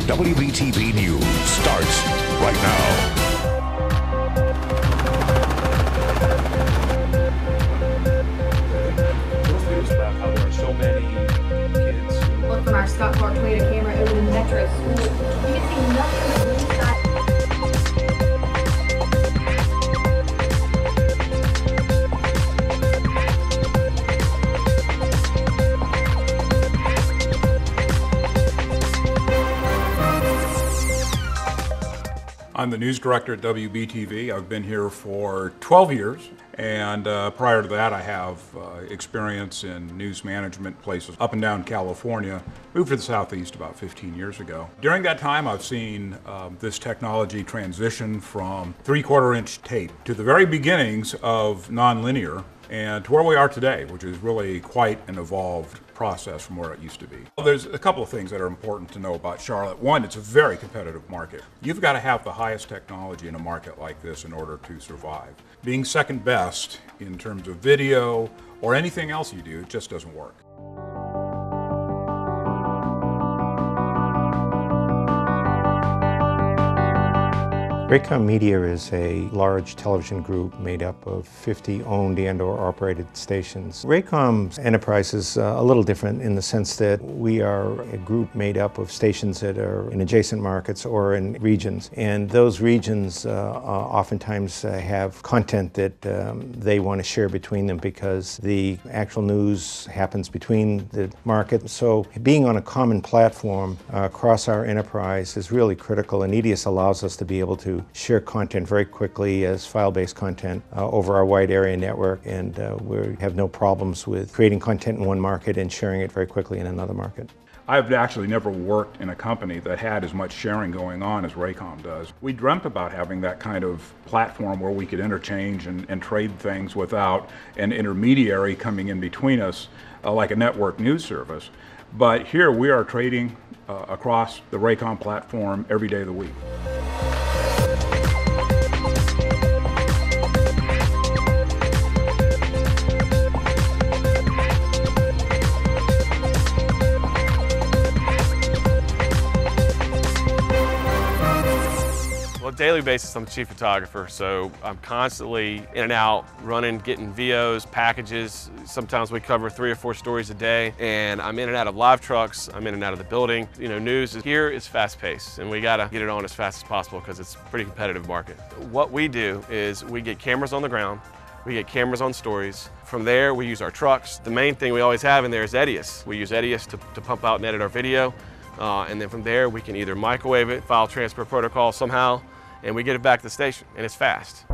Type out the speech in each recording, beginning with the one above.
WBTV News starts right now. About how there are so many kids. Look from our Scott Clark Toyota camera over the Metro School. You can see nothing but blue sky. I'm the news director at WBTV. I've been here for 12 years, and prior to that I have experience in news management places up and down California. Moved to the Southeast about 15 years ago. During that time I've seen this technology transition from 3/4 inch tape to the very beginnings of nonlinear and to where we are today, which is really quite an evolved process from where it used to be. Well, there's a couple of things that are important to know about Charlotte. One, it's a very competitive market. You've got to have the highest technology in a market like this in order to survive. Being second best in terms of video or anything else you do, it just doesn't work. Raycom Media is a large television group made up of 50 owned and/or operated stations. Raycom's enterprise is a little different in the sense that we are a group made up of stations that are in adjacent markets or in regions, and those regions oftentimes have content that they want to share between them because the actual news happens between the market. So being on a common platform across our enterprise is really critical, and EDIUS allows us to be able to share content very quickly as file-based content over our wide area network, and we have no problems with creating content in one market and sharing it very quickly in another market. I've actually never worked in a company that had as much sharing going on as Raycom does. We dreamt about having that kind of platform where we could interchange and trade things without an intermediary coming in between us like a network news service. But here we are trading across the Raycom platform every day of the week. On a daily basis, I'm the chief photographer, so I'm constantly in and out, running, getting VOs, packages. Sometimes we cover 3 or 4 stories a day, and I'm in and out of live trucks, I'm in and out of the building. You know, news here is fast-paced, and we gotta get it on as fast as possible because it's a pretty competitive market. What we do is we get cameras on the ground, we get cameras on stories. From there, we use our trucks. The main thing we always have in there is EDIUS. We use EDIUS to pump out and edit our video, and then from there, we can either microwave it, file transfer protocol somehow, and we get it back to the station, and it's fast.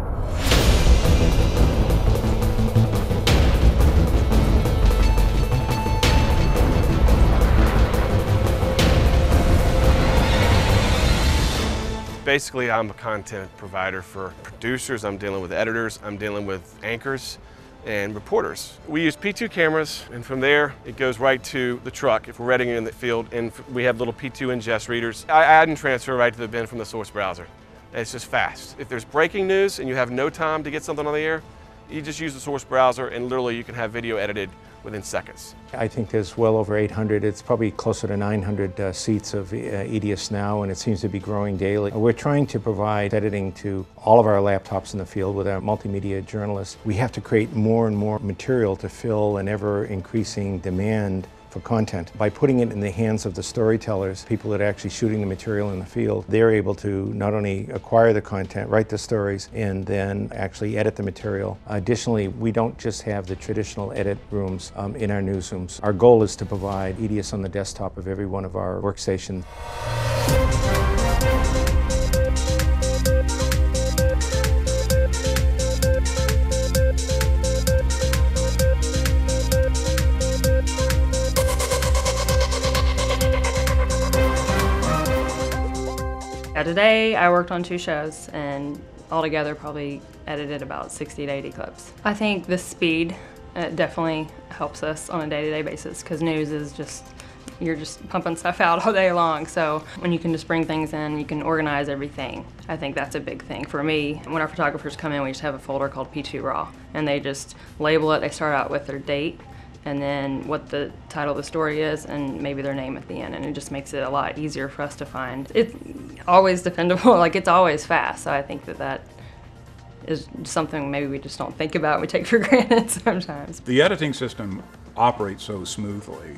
Basically, I'm a content provider for producers. I'm dealing with editors, I'm dealing with anchors and reporters. We use P2 cameras, and from there it goes right to the truck if we're reading it in the field, and we have little P2 ingest readers. I add and transfer right to the bin from the source browser. It's just fast. If there's breaking news and you have no time to get something on the air, you just use the source browser and literally you can have video edited within seconds. I think there's well over 800, it's probably closer to 900 seats of EDIUS now, and it seems to be growing daily. We're trying to provide editing to all of our laptops in the field with our multimedia journalists. We have to create more and more material to fill an ever-increasing demand for content. By putting it in the hands of the storytellers, people that are actually shooting the material in the field, they're able to not only acquire the content, write the stories, and then actually edit the material. Additionally, we don't just have the traditional edit rooms in our newsrooms. Our goal is to provide EDIUS on the desktop of every one of our workstations. Today I worked on 2 shows and altogether probably edited about 60 to 80 clips. I think the speed definitely helps us on a day-to-day basis because news is just, you're just pumping stuff out all day long. So when you can just bring things in, you can organize everything. I think that's a big thing for me. When our photographers come in, we just have a folder called P2 Raw, and they just label it. They start out with their date, and then what the title of the story is, and maybe their name at the end, and it just makes it a lot easier for us to find. It's always dependable, like it's always fast, so I think that is something maybe we just don't think about, we take for granted sometimes. The editing system operates so smoothly,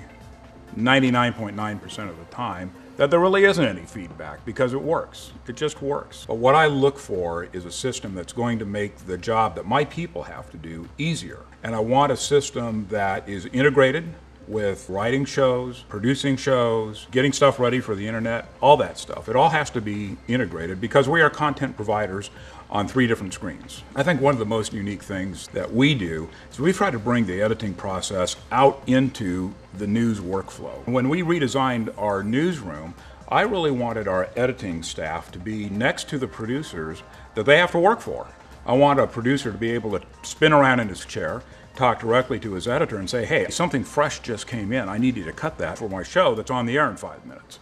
99.9% of the time, that there really isn't any feedback because it works. It just works. But what I look for is a system that's going to make the job that my people have to do easier. And I want a system that is integrated with writing shows, producing shows, getting stuff ready for the internet, all that stuff. It all has to be integrated because we are content providers on 3 different screens. I think one of the most unique things that we do is we try to bring the editing process out into the news workflow. When we redesigned our newsroom, I really wanted our editing staff to be next to the producers that they have to work for. I want a producer to be able to spin around in his chair, talk directly to his editor and say, hey, something fresh just came in. I need you to cut that for my show that's on the air in 5 minutes.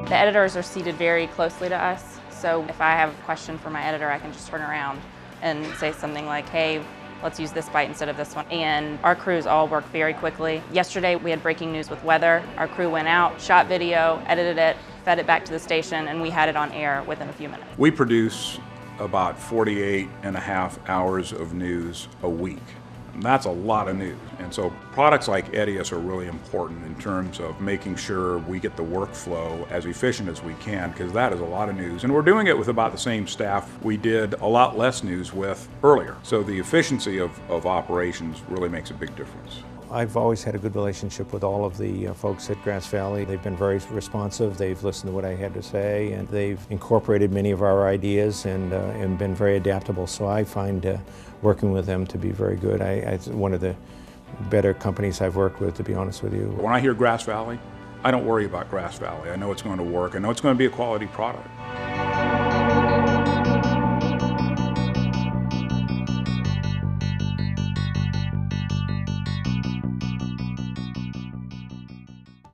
The editors are seated very closely to us, so if I have a question for my editor, I can just turn around and say something like, hey, let's use this bite instead of this one. And our crews all work very quickly. Yesterday we had breaking news with weather. Our crew went out, shot video, edited it, fed it back to the station, and we had it on air within a few minutes. We produce about 48.5 hours of news a week. And that's a lot of news. And so products like EDIUS are really important in terms of making sure we get the workflow as efficient as we can, because that is a lot of news. And we're doing it with about the same staff we did a lot less news with earlier. So the efficiency of operations really makes a big difference. I've always had a good relationship with all of the folks at Grass Valley. They've been very responsive. They've listened to what I had to say, and they've incorporated many of our ideas and been very adaptable. So I find working with them to be very good. It's one of the better companies I've worked with, to be honest with you. When I hear Grass Valley, I don't worry about Grass Valley. I know it's going to work. I know it's going to be a quality product.